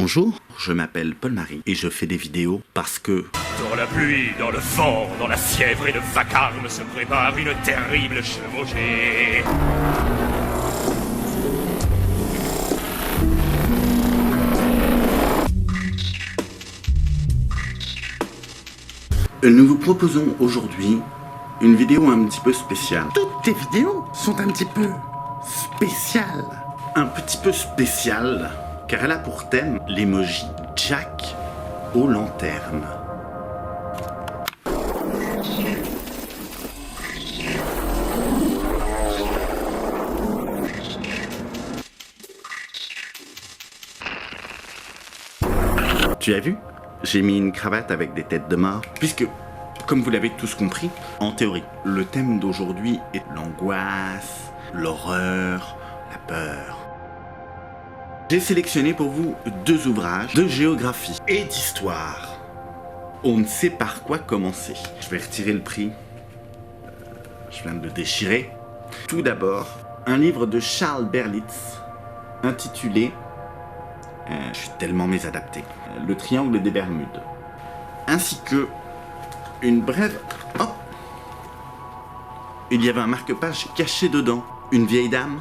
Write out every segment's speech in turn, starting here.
Bonjour, je m'appelle Paul-Marie et je fais des vidéos parce que... Dans la pluie, dans le vent, dans la fièvre et le vacarme se prépare une terrible chevauchée. Nous vous proposons aujourd'hui une vidéo un petit peu spéciale. Toutes tes vidéos sont un petit peu spéciales. Un petit peu spéciale, car elle a pour thème l'emoji Jack aux lanternes. Tu as vu? J'ai mis une cravate avec des têtes de mort, puisque, comme vous l'avez tous compris, en théorie, le thème d'aujourd'hui est l'angoisse, l'horreur, la peur. J'ai sélectionné pour vous 2 ouvrages de géographie et d'histoire. On ne sait par quoi commencer. Je vais retirer le prix. Je viens de le déchirer. Tout d'abord, un livre de Charles Berlitz intitulé je suis tellement mésadapté. Le triangle des Bermudes. Ainsi que une brève... Oh! Il y avait un marque-page caché dedans. Une vieille dame.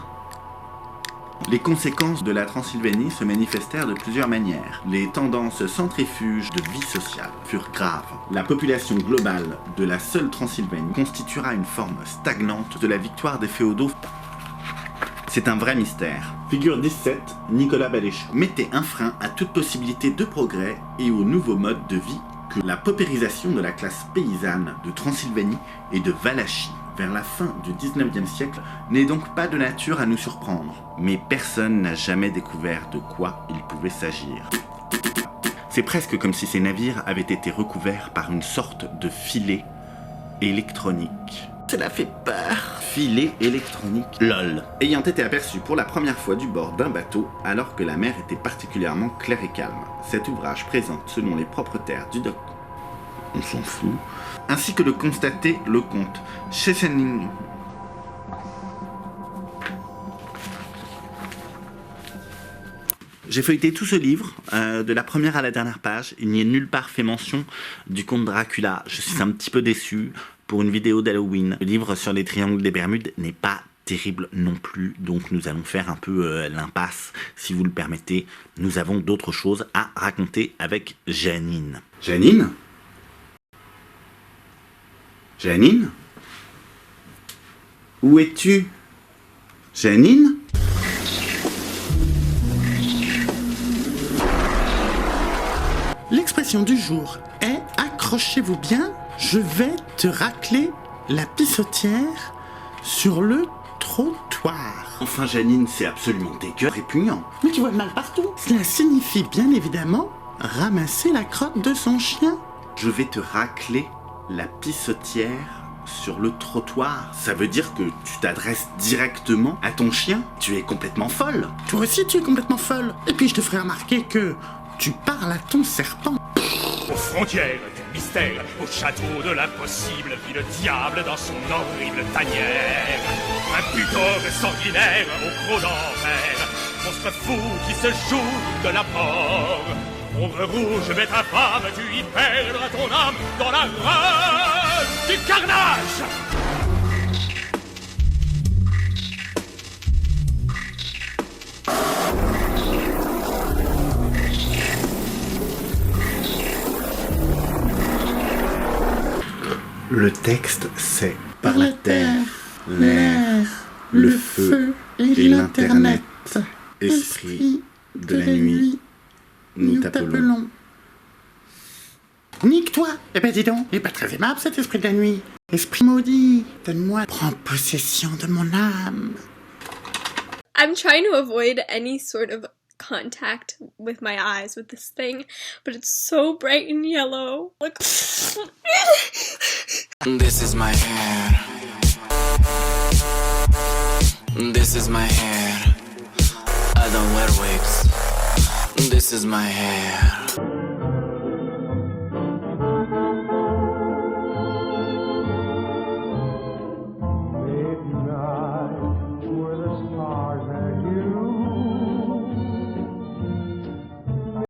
Les conséquences de la Transylvanie se manifestèrent de plusieurs manières. Les tendances centrifuges de vie sociale furent graves. La population globale de la seule Transylvanie constituera une forme stagnante de la victoire des féodaux. C'est un vrai mystère. Figure 17, Nicolas Balescu mettait un frein à toute possibilité de progrès et aux nouveaux modes de vie que la paupérisation de la classe paysanne de Transylvanie et de Valachie vers la fin du 19e siècle n'est donc pas de nature à nous surprendre. Mais personne n'a jamais découvert de quoi il pouvait s'agir. C'est presque comme si ces navires avaient été recouverts par une sorte de filet électronique. Cela fait peur. Filet électronique. LOL. Ayant été aperçu pour la première fois du bord d'un bateau, alors que la mer était particulièrement claire et calme. Cet ouvrage présente, selon les propres terres du docteur... On s'en fout. Ainsi que le constatait le comte Chesening. J'ai feuilleté tout ce livre, de la première à la dernière page. Il n'y est nulle part fait mention du comte Dracula. Je suis un petit peu déçu. Pour une vidéo d'Halloween, le livre sur les triangles des Bermudes n'est pas terrible non plus, donc nous allons faire un peu l'impasse, si vous le permettez. Nous avons d'autres choses à raconter avec Janine. Janine ? Janine ? Où es-tu ? Janine ? L'expression du jour est « accrochez-vous bien ». Je vais te racler la pissotière sur le trottoir. Enfin Janine, c'est absolument dégueu, répugnant. Mais tu vois le mal partout. Cela signifie bien évidemment ramasser la crotte de son chien. Je vais te racler la pissotière sur le trottoir. Ça veut dire que tu t'adresses directement à ton chien? Tu es complètement folle. Toi aussi tu es complètement folle. Et puis je te ferai remarquer que tu parles à ton serpent. Aux frontières du mystère, au château de l'impossible, vit le diable dans son horrible tanière. Un butor sanguinaire au croc d'enfer, monstre fou qui se joue de la mort. Ombre rouge met ta femme, tu y perdras ton âme dans la rage du carnage. Le texte, c'est par la terre, l'air, le feu et l'internet. Esprit de la nuit, nous t'appelons. Nique-toi! Eh ben dis donc, il est pas très aimable cet esprit de la nuit. Esprit maudit, donne-moi, prends possession de mon âme. I'm trying to avoid any sort of contact with my eyes with this thing, but it's so bright and yellow. Look. This is my hair. This is my hair. I don't wear wigs. This is my hair.